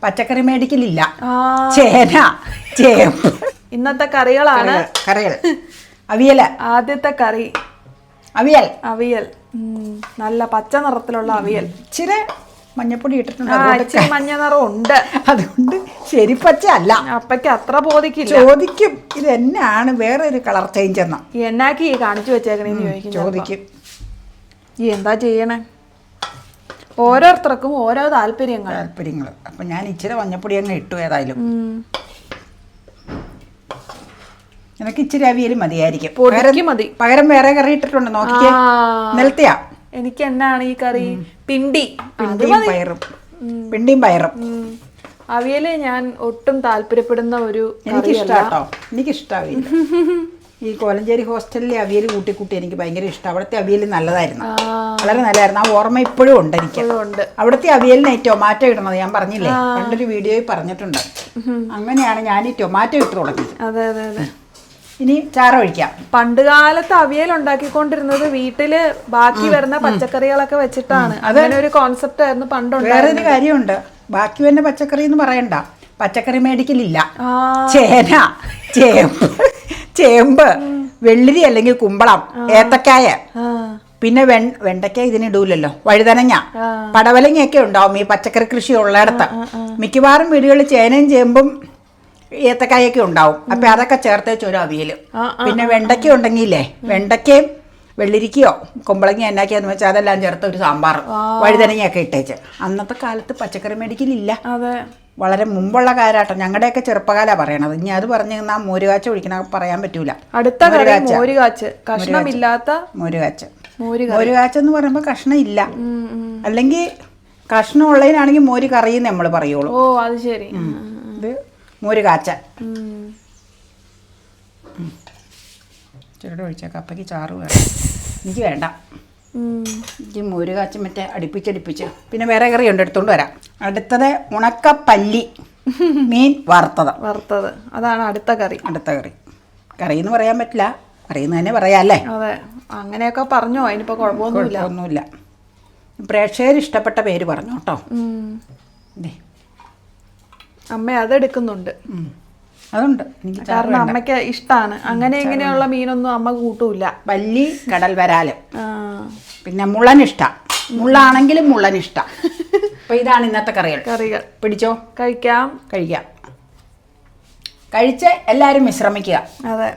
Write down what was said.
പച്ചക്കറി മേടിക്കലില്ല. ചേന, ചേമ്പ്. ഇന്നത്തെ കറികളാണ്. കറികൾ അവിയല്. ആദ്യത്തെ കറി അവിയൽ. അവിയൽ, നല്ല പച്ച നിറത്തിലുള്ള അവിയൽ. ഇച്ചിരി മഞ്ഞപ്പൊടി ഇട്ടിട്ടുണ്ട്, മഞ്ഞ നിറം ഉണ്ട്. അതുകൊണ്ട് ശരിപ്പച്ച അല്ല. അപ്പയ്ക്ക് അത്ര ബോധിക്കില്ല. ചോദിക്കും ഇത് എന്നാണ് വേറെ ഒരു കളർ ചേഞ്ച് എന്നാ എന്നാക്കി കാണിച്ചു വെച്ചേക്കണേന്ന് ചോദിക്കും. ഈ എന്താ ചെയ്യണേ? ഓരോരുത്തർക്കും ഓരോ താല്പര്യങ്ങൾ. അപ്പൊ ഞാൻ ഇച്ചിരി മഞ്ഞപ്പൊടി അങ്ങ് ഇട്ടു. ഏതായാലും എനിക്ക് ഇച്ചിരി അവിയൽ മതിയായിരിക്കും. മതി. പകരം വേറെ കറി ഇട്ടിട്ടുണ്ട്, നോക്കിക്കേ. നിലത്തെയാ. എനിക്ക് എന്നാണ് ഈ കറി? പിണ്ടിയും പയറും. അവിയല് ഞാൻ ഒട്ടും താല്പര്യപ്പെടുന്ന ഒരു എനിക്കിഷ്ടാട്ടോ. എനിക്കിഷ്ടാവില്ല. ഈ കോലഞ്ചേരി ഹോസ്റ്റലിലെ അവിയൽ കൂട്ടി എനിക്ക് ഭയങ്കര ഇഷ്ടം. അവിടുത്തെ അവിയൽ നല്ലതായിരുന്നു, വളരെ നല്ലതായിരുന്നു. ആ ഓർമ്മ ഇപ്പോഴും ഉണ്ട് എനിക്ക്. അവിടുത്തെ അവിയലിന് ടൊമാറ്റോ ഇടണത് ഞാൻ പറഞ്ഞില്ലേ, പണ്ടൊരു വീഡിയോയിൽ പറഞ്ഞിട്ടുണ്ട്. അങ്ങനെയാണ് ഞാൻ ഈ ടൊമാറ്റോ ഇട്ട് തുടങ്ങി. അതെ അതെ അതെ. ഇനി ചാറൊഴിക്കാം. പണ്ട് കാലത്ത് അവിയൽ ഉണ്ടാക്കിക്കൊണ്ടിരുന്നത് വീട്ടില് ബാക്കി വരുന്ന പച്ചക്കറികളൊക്കെ വെച്ചിട്ടാണ്. അങ്ങനെ ഒരു കോൺസെപ്റ്റ് ആയിരുന്നു പണ്ടുണ്ട്. വേറൊരു കാര്യമുണ്ട്, ബാക്കി വരുന്ന പച്ചക്കറി എന്ന് പറയണ്ട, പച്ചക്കറി മേടിക്കലില്ല. ചേന, ചേമ്പ്, വെള്ളരി അല്ലെങ്കിൽ കുമ്പളം, ഏത്തക്കായ, പിന്നെ വെണ്ടയ്ക്ക ഇതിനിടൂലല്ലോ, വഴുതനങ്ങ, പടവലങ്ങയൊക്കെ ഉണ്ടാവും ഈ പച്ചക്കറി കൃഷി ഉള്ളിടത്ത്. മിക്കവാറും വീടുകളിൽ ചേനയും ചേമ്പും ഏത്തക്കായൊക്കെ ഉണ്ടാവും. അപ്പൊ അതൊക്കെ ചേർത്ത് വെച്ചൊരു അവിയൽ. പിന്നെ വെണ്ടയ്ക്ക ഉണ്ടെങ്കിലേ, വെണ്ടയ്ക്കയും വെള്ളിരിക്കയോ കുമ്പളങ്ങയോ എന്നാക്കിയാന്ന് വെച്ചാൽ അതെല്ലാം ചേർത്ത് ഒരു സാമ്പാർ, വഴുതനങ്ങയൊക്കെ ഇട്ടേച്ച്. അന്നത്തെ കാലത്ത് പച്ചക്കറി മേടിക്കലില്ല. വളരെ മുമ്പുള്ള കാലാട്ടോ. ഞങ്ങളുടെയൊക്കെ ചെറുപ്പകാലാണ് പറയണത്. ഇനി അത് പറഞ്ഞു തന്നാൽ മോരുകാച്ച ഒഴിക്കണ പറയാൻ പറ്റൂല. അടുത്ത മോരുകാച്ച്, കഷ്ണമില്ലാത്ത മോരുകാച്ച്. മോരുകാച്ചെന്ന് പറയുമ്പോൾ കഷ്ണം ഇല്ല, അല്ലെങ്കിൽ കഷ്ണം ഉള്ളതിനാണെങ്കിൽ മോര് കറിയെന്ന് നമ്മൾ പറയുള്ളൂ. ഓ അത് ശരി. ഇത് മോര് കാച്ച. ചെറുടെ ഒഴിച്ച കപ്പയ്ക്ക് ചാറ് വേണം. എനിക്ക് വേണ്ട. എനിക്ക് മോര് കാച്ച മറ്റേ അടുപ്പിച്ചടുപ്പിച്ച്. പിന്നെ വേറെ കറിയുണ്ട്, എടുത്തോണ്ട് വരാം. അടുത്തത് ഉണക്കപ്പല്ലി, മീൻ വറുത്തത്. അതാണ് അടുത്ത കറി. കറി എന്ന് പറയാൻ പറ്റില്ല, കറിയെന്ന് തന്നെ പറയാം അല്ലേ? അതെ, അങ്ങനെയൊക്കെ പറഞ്ഞോ, അതിനിപ്പോ കുഴപ്പമൊന്നുമില്ല. പ്രേക്ഷകർ ഇഷ്ടപ്പെട്ട പേര് പറഞ്ഞു കേട്ടോ. അമ്മ അതെടുക്കുന്നുണ്ട്. അതുണ്ട്, കാരണം അമ്മയ്ക്ക് ഇഷ്ടമാണ്. അങ്ങനെ ഇങ്ങനെയുള്ള മീനൊന്നും അമ്മ കൂട്ടൂല. പല്ലി, കടൽ വരാല്, പിന്നെ മുള്ളനിഷ്ട. മുള്ളാണെങ്കിലും മുള്ളനിഷ്ട. അപ്പൊ ഇതാണ് ഇന്നത്തെ കറികൾ. പിടിച്ചോ, കഴിക്കാം. കഴിച്ച് എല്ലാവരും വിശ്രമിക്കുക. അതെ.